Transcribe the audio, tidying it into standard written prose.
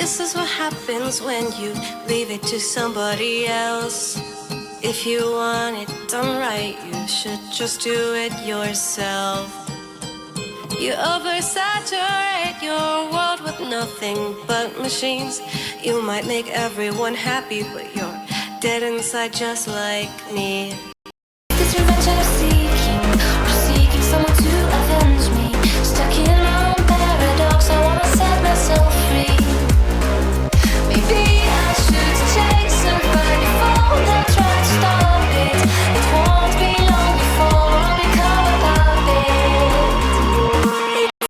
This is what happens when you leave it to somebody else. If you want it done right, you should just do it yourself. You oversaturate your world with nothing but machines. You might make everyone happy, but you're dead inside just like me. This revenge